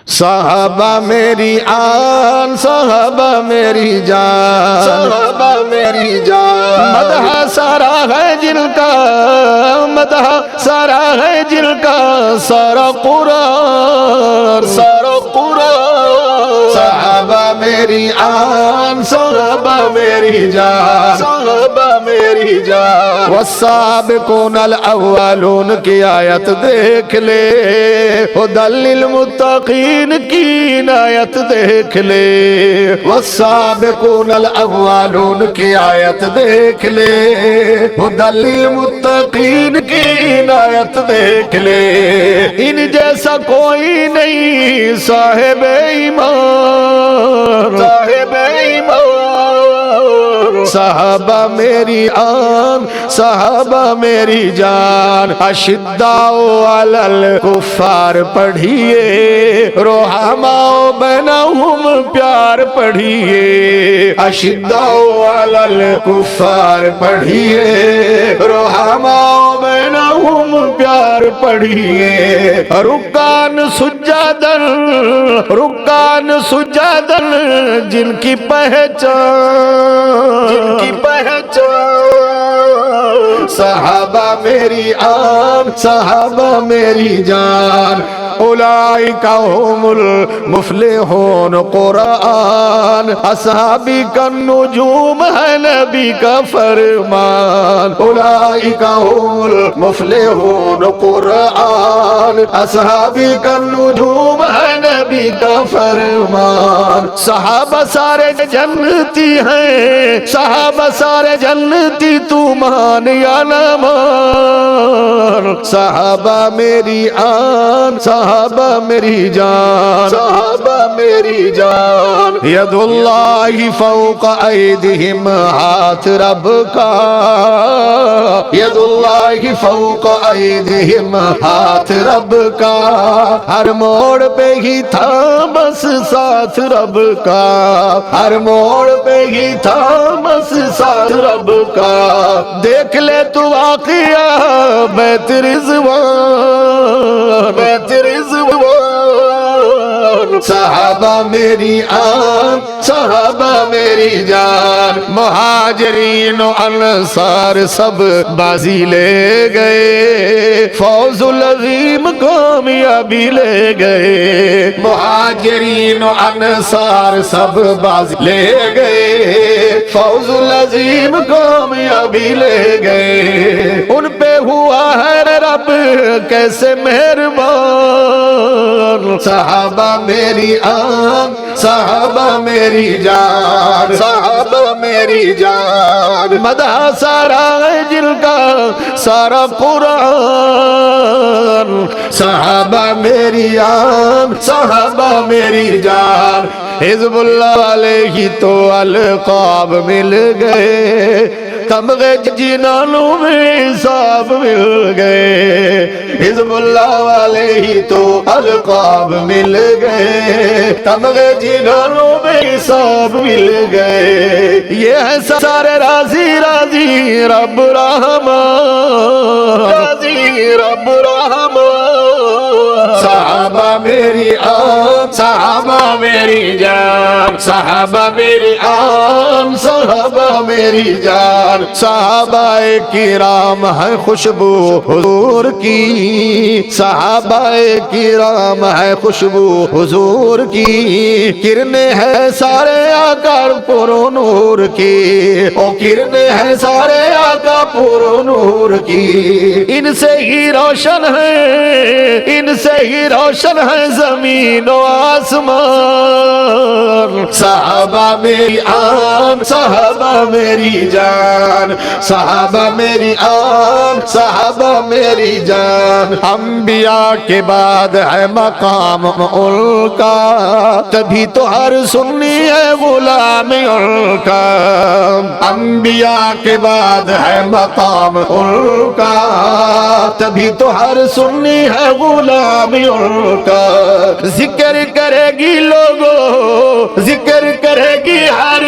صحابہ میری آن، صحابہ میری جان، صحابہ میری جان، مدح سارا ہے جن کا، مدح سارا ہے جن کا، سارا قرآن، سارا قرآن، صحابہ میری آن، صحابہ میری جان، صحابہ میری جان، والسابقون الاولون کی آیت دیکھ لے، ھدی للمتقین کی آیت دیکھ لے، والسابقون الاولون کی آیت دیکھ لے، ھدی للمتقین کی آیت دیکھ لے، ان جیسا کوئی نہیں صاحب ایمان، صاحب ایمان، صحابہ میری آن، صحابہ میری جان، اشداء علی الکفار پڑھیے، رحماء بینہم پیار پڑھیے، اشداء علی الکفار پڑھیے، رحماء بینہم پیار پڑھیے، رکان سجادن، رکان سجادن جن کی پہچان، جن کی پہچان، صحابہ میری آن، صحابہ میری جان، اولئک هم المفلحون قرآن، اصحابی کا النجوم ہے نبی کا فرمان، اولئک هم المفلحون قرآن، اصحابی کا النجوم ہے نبی کا فرمان، صحابہ سارے جنتی ہیں، صحابہ سارے جنتی، تو مان یا نہ مان، صحابہ میری آن، صحابہ میری جان، صحابہ میری جان، ید اللہ فوق ایدہم، ہاتھ رب کا، ید اللہ فوق ایدہم، ہاتھ رب کا، ہر موڑ پہ ہی تھا بس ساتھ رب کا، ہر موڑ پہ ہی تھا بس ساتھ رب کا، دیکھ لے تو واقعہ بیت رضوان، بیت رضوان، صحابہ میری آن، صحابہ میری جان، مہاجرین و انصار سب بازی لے گئے، فوز العظیم کامیابی لے گئے، مہاجرین و انصار سب بازی لے گئے، فوز العظیم کامیابی لے گئے، ان پہ ہوا ہے رب کیسے مہربان، صحابہ میری آن، صحابہ میری جان، صحابہ میری جان، مدح سارا ہے جن کا، سارا قرآن، صحابہ میری آن، صحابہ میری جان، حزب اللہ والے ہی تو القاب مل گئے، تمغے جنانوں میں حساب مل گئے، حزب اللہ والے ہی تو القاب مل گئے، تمغے جنانوں میں حساب مل گئے، یہ ہے سارے راضی راضی رب رحمان، راضی رب رحمان، صحابہ میری آن، صحابہ میری جان، صحابہ میری آن، صحابہ میری جان، صحابہ کرام ہے خوشبو حضور کی، صحابہ کرام ہے خوشبو حضور کی، کرنے ہے سارے آقا پرو نور کی، او کرنے ہے سارے آقا پرو نور کی، ان سے ہی روشن ہے، ان سے ہی روشن ہے زمین و آسمان، صحابہ میری آن، صحابہ میری جان، صحابہ میری آن، صحابہ میری جان، انبیاء کے بعد ہے مقام ان کا، تبھی تو ہر سنی ہے غلام ان کا، انبیاء کے بعد ہے مقام ان کا، تبھی تو ہر سنی ہے غلام ان کا، ذکر کرے گی لوگوں، ذکر کرے گی ہر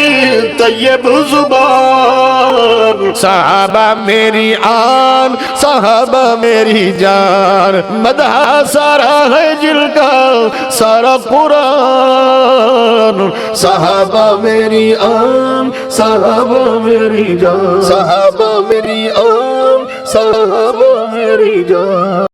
طیب زبان، صحابہ میری آن، صحابہ میری جان، مدح سارا ہے جن کا، سارا قرآن، صحابہ میری آن، صحابہ میری جان، صحابہ میری آن، صحابہ میری جان.